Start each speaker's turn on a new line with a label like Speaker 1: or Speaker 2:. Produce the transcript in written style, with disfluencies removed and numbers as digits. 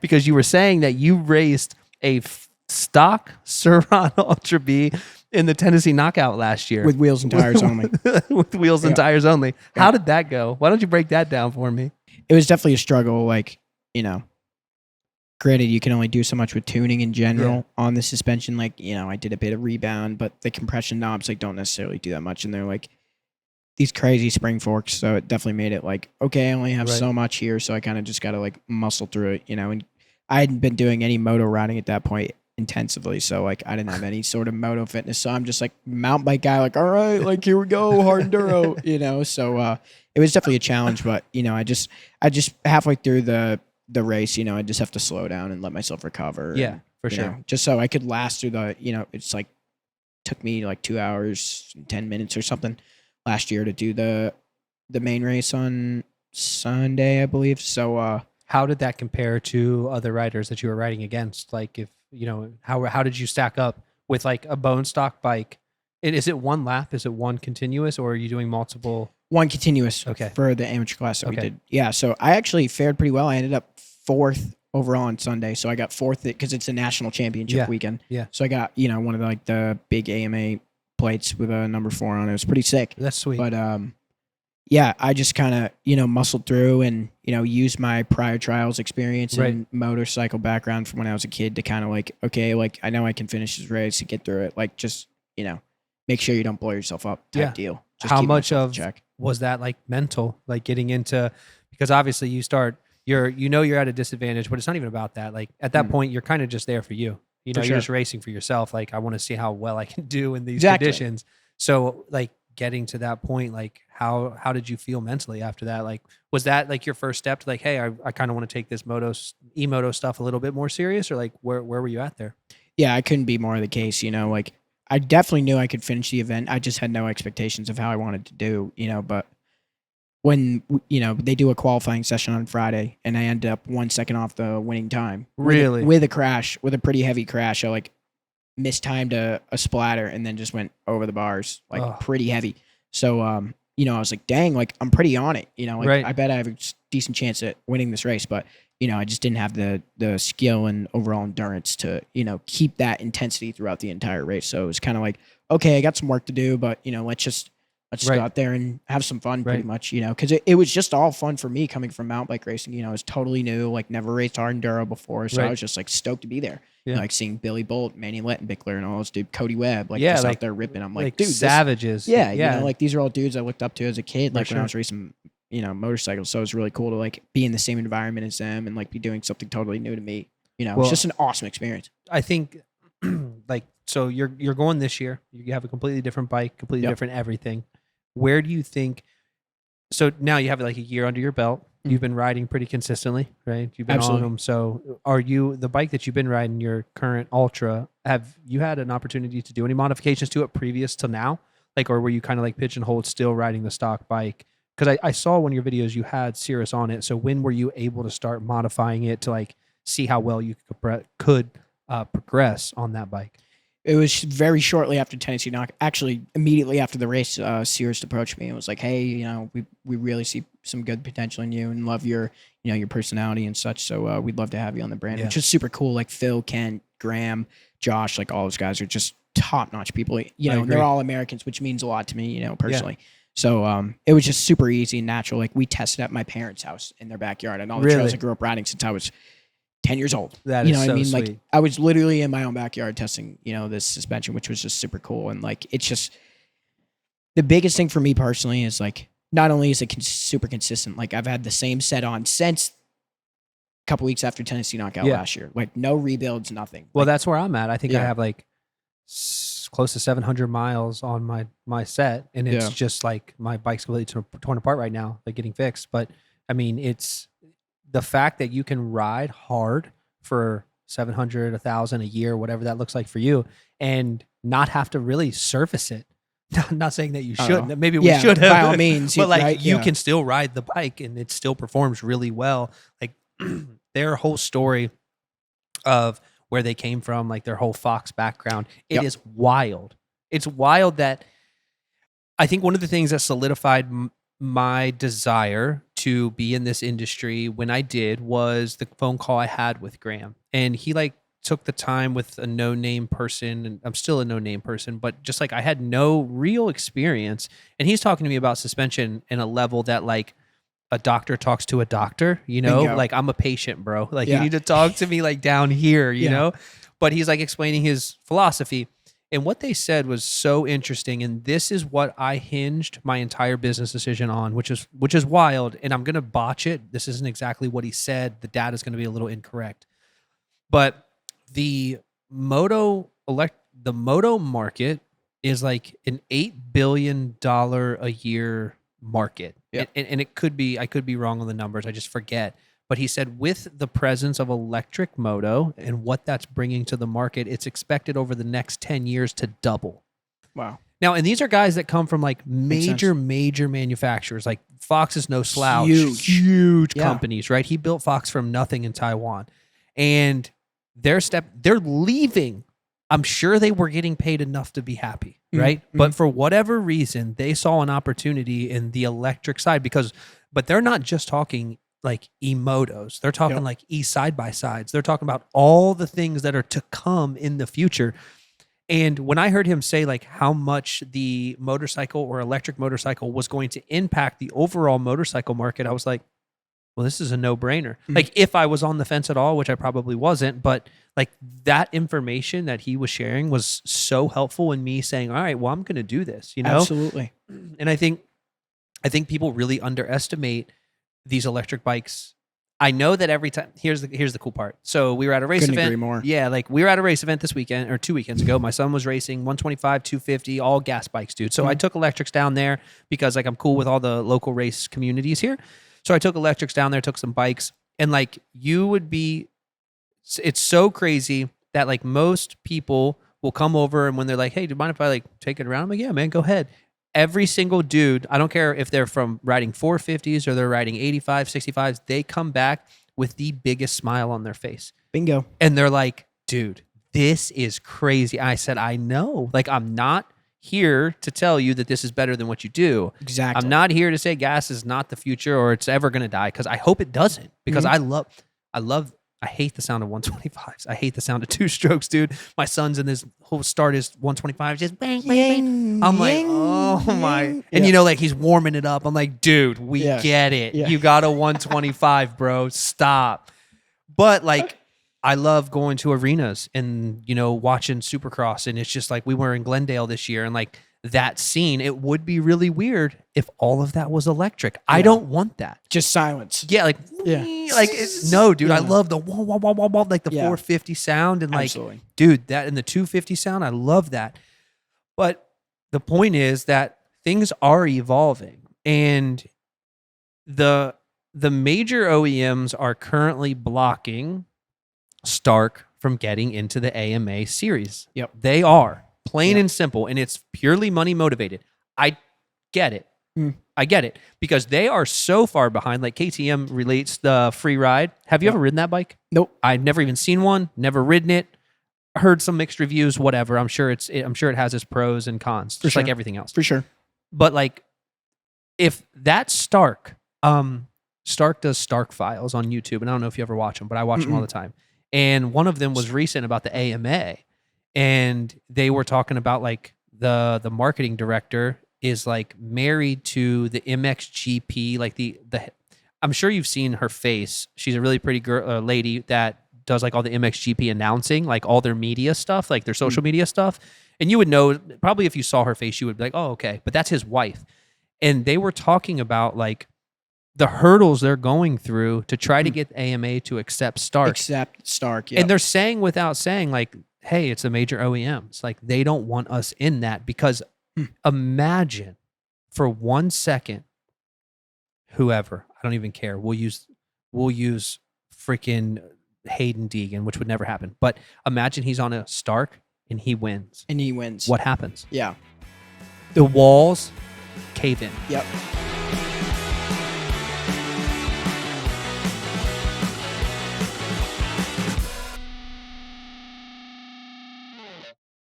Speaker 1: because you were saying that you raced a stock Surron Ultra B in the Tennessee Knockout last year.
Speaker 2: With wheels and tires only.
Speaker 1: With wheels and tires only.
Speaker 2: Yeah.
Speaker 1: How did that go? Why don't you break that down for me?
Speaker 2: It was definitely a struggle. Like, granted, you can only do so much with tuning in general on the suspension. Like, I did a bit of rebound, but the compression knobs don't necessarily do that much. And they're like these crazy spring forks. So it definitely made it like, okay, I only have so much here. So I kind of just got to like muscle through it, and I hadn't been doing any moto riding at that point intensively. So like I didn't have any sort of moto fitness. So I'm just like mountain bike guy, like, all right, like here we go, hard enduro, So it was definitely a challenge, but I just halfway through the race, I just have to slow down and let myself recover.
Speaker 1: Yeah,
Speaker 2: and,
Speaker 1: for sure.
Speaker 2: Just so I could last through the, it's like took me like 2 hours and 10 minutes or something last year to do the main race on Sunday, I believe. So
Speaker 1: how did that compare to other riders that you were riding against? Like if, how did you stack up with like a bone stock bike? Is it one lap? Is it one continuous, or are you doing multiple?
Speaker 2: One continuous
Speaker 1: Okay.
Speaker 2: for the amateur class that we did. Yeah, so I actually fared pretty well. I ended up 4th overall on Sunday. So I got 4th because it's a national championship weekend.
Speaker 1: Yeah.
Speaker 2: So I got, one of the big AMA plates with a number 4 on it. It was pretty sick.
Speaker 1: That's sweet.
Speaker 2: But yeah, I just kind of, muscled through and, used my prior trials experience and motorcycle background from when I was a kid to kind of like, okay, like I know I can finish this race to get through it. Like just, make sure you don't blow yourself up type deal. Just
Speaker 1: how much of check. Was that like mental, like getting into, because obviously you're at a disadvantage, but it's not even about that. Like at that point, you're kind of just there for you. You're just racing for yourself. Like I want to see how well I can do in these conditions. So like getting to that point, like how did you feel mentally after that? Like, was that like your first step to like, hey, I kind of want to take this e-moto stuff a little bit more serious, or like where were you at there?
Speaker 2: Yeah, I couldn't be more the case, like I definitely knew I could finish the event. I just had no expectations of how I wanted to do, but when, they do a qualifying session on Friday and I ended up 1 second off the winning time.
Speaker 1: Really?
Speaker 2: With a crash, with a pretty heavy crash. I like mistimed a splatter and then just went over the bars, like pretty heavy. So, I was like, dang, like I'm pretty on it. I bet I have a decent chance at winning this race, but I just didn't have the skill and overall endurance to, keep that intensity throughout the entire race. So it was kind of like, okay, I got some work to do, but let's just go out there and have some fun pretty much, because it was just all fun for me coming from mountain bike racing. It was totally new, like never raced hard enduro before. So I was just like stoked to be there. Yeah. Like seeing Billy Bolt, Manny Lettenbichler, and all those dudes, Cody Webb, just out there ripping. I'm like, dude,
Speaker 1: savages.
Speaker 2: Like these are all dudes I looked up to as a kid, like when I was racing, motorcycles. So it was really cool to like be in the same environment as them and like be doing something totally new to me. It's just an awesome experience.
Speaker 1: I think like, so you're going this year, you have a completely different bike, completely different everything. Where do you think, so now you have like a year under your belt. You've been riding pretty consistently, right? You've been on them. So are you, the bike that you've been riding, your current Ultra, have you had an opportunity to do any modifications to it previous to now? Like, or were you kind of like pigeonholed still riding the stock bike? Because I saw one of your videos, you had Sirris on it. So when were you able to start modifying it to like see how well you could progress on that bike?
Speaker 2: It was very shortly after Tennessee Knock. Actually, immediately after the race, Sirris approached me and was like, "Hey, we really see some good potential in you and love your, your personality and such. So we'd love to have you on the brand," which is super cool. Like Phil, Kent, Graham, Josh, like all those guys are just top-notch people. And they're all Americans, which means a lot to me, personally. Yeah. So it was just super easy and natural. Like we tested at my parents' house in their backyard and all the trails I grew up riding since I was 10 years old.
Speaker 1: That is
Speaker 2: what
Speaker 1: so
Speaker 2: I mean?
Speaker 1: sweet.
Speaker 2: Like I was literally in my own backyard testing, this suspension, which was just super cool. And like, it's just the biggest thing for me personally is like, not only is it super consistent, like I've had the same set on since a couple weeks after Tennessee Knockout last year, like no rebuilds, nothing.
Speaker 1: Well,
Speaker 2: like,
Speaker 1: that's where I'm at. I think I have like close to 700 miles on my set. And it's just like my bike's completely torn apart right now, like getting fixed. But I mean, it's the fact that you can ride hard for 700, 1,000 a year, whatever that looks like for you, and not have to really service it. I'm not saying that you shouldn't. Maybe we should have.
Speaker 2: By all means.
Speaker 1: But like you can still ride the bike and it still performs really well. Like their whole story of where they came from, like their whole Fox background, it is wild. It's wild that I think one of the things that solidified my desire to be in this industry when I did was the phone call I had with Graham. And he like took the time with a no-name person, and I'm still a no-name person, but just like I had no real experience. And he's talking to me about suspension in a level that like a doctor talks to a doctor, you know,
Speaker 2: Bingo.
Speaker 1: like I'm a patient, bro. Like you need to talk to me like down here, you know? But he's like explaining his philosophy. And what they said was so interesting. And this is what I hinged my entire business decision on, which is wild. And I'm going to botch it. This isn't exactly what he said. The data is going to be a little incorrect. But the Moto market is like an $8 billion a year market.
Speaker 2: Yep.
Speaker 1: And it could be, I could be wrong on the numbers. I just forget. But he said with the presence of electric moto and what that's bringing to the market, it's expected over the next 10 years to double.
Speaker 2: Wow.
Speaker 1: Now, and these are guys that come from like major manufacturers. Like Fox is no slouch. Huge companies, right? He built Fox from nothing in Taiwan. And they're leaving. I'm sure they were getting paid enough to be happy, right? Mm-hmm. But for whatever reason, they saw an opportunity in the electric side but they're not just talking like e-motos. They're talking like e-side-by-sides. They're talking about all the things that are to come in the future. And when I heard him say like how much the motorcycle or electric motorcycle was going to impact the overall motorcycle market, I was like, well, this is a no-brainer. Mm-hmm. Like if I was on the fence at all, which I probably wasn't, but like that information that he was sharing was so helpful in me saying, all right, well, I'm going to do this, you know?
Speaker 2: Absolutely.
Speaker 1: And I think people really underestimate these electric bikes. I know that every time, here's the cool part. So we were at a race event.
Speaker 2: Agree more.
Speaker 1: Yeah, like we were at a race event this weekend or 2 weekends ago. My son was racing 125, 250, all gas bikes, dude. So I took Electrix down there because like I'm cool with all the local race communities here. So I took Electrix down there, took some bikes, and like it's so crazy that like most people will come over and when they're like, hey, do you mind if I like take it around? I'm like, yeah, man, go ahead. Every single dude, I don't care if they're from riding 450s or they're riding 85, 65s, they come back with the biggest smile on their face.
Speaker 2: Bingo.
Speaker 1: And they're like, dude, this is crazy. I said, I know. Like, I'm not here to tell you that this is better than what you do.
Speaker 2: Exactly.
Speaker 1: I'm not here to say gas is not the future or it's ever going to die, because I hope it doesn't, because I hate the sound of 125s. I hate the sound of two strokes, dude. My son's in this whole start is 125, just bang, bang, bang. I'm like, oh my. And you know, like he's warming it up. I'm like, dude, we get it. Yeah. You got a 125, bro. Stop. But like, I love going to arenas and, you know, watching Supercross. And it's just like, we were in Glendale this year and like that scene, it would be really weird if all of that was electric. Yeah. I don't want that.
Speaker 2: Just silence.
Speaker 1: Yeah, like no, dude. I love the wah, wah, wah, wah, wah, like the 450 sound and like,
Speaker 2: absolutely.
Speaker 1: Dude, that and the 250 sound. I love that. But the point is that things are evolving, and the major OEMs are currently blocking Stark from getting into the AMA series.
Speaker 2: Yep,
Speaker 1: they are. Plain and simple, and it's purely money motivated. I get it. I get it, because they are so far behind. Like KTM relates the free ride. Have you ever ridden that bike?
Speaker 2: Nope.
Speaker 1: I've never even seen one. Never ridden it. Heard some mixed reviews. Whatever. I'm sure it has its pros and cons, just like everything else.
Speaker 2: For sure.
Speaker 1: But like, if that Stark does Stark files on YouTube, and I don't know if you ever watch them, but I watch them all the time. And one of them was recent about the AMA. And they were talking about like the marketing director is like married to the MXGP, like the I'm sure you've seen her face. She's a really pretty lady that does like all the MXGP announcing, like all their media stuff, like their social media stuff. And you would know, probably if you saw her face, you would be like, oh, okay. But that's his wife. And they were talking about like the hurdles they're going through to try to get AMA to accept Stark.
Speaker 2: Yeah.
Speaker 1: And they're saying without saying like, hey, it's a major OEM. It's like they don't want us in that, because imagine for 1 second, whoever, I don't even care. We'll use freaking Hayden Deegan, which would never happen. But imagine he's on a Stark and he wins.
Speaker 2: And he wins.
Speaker 1: What happens?
Speaker 2: Yeah.
Speaker 1: The walls cave in.
Speaker 2: Yep.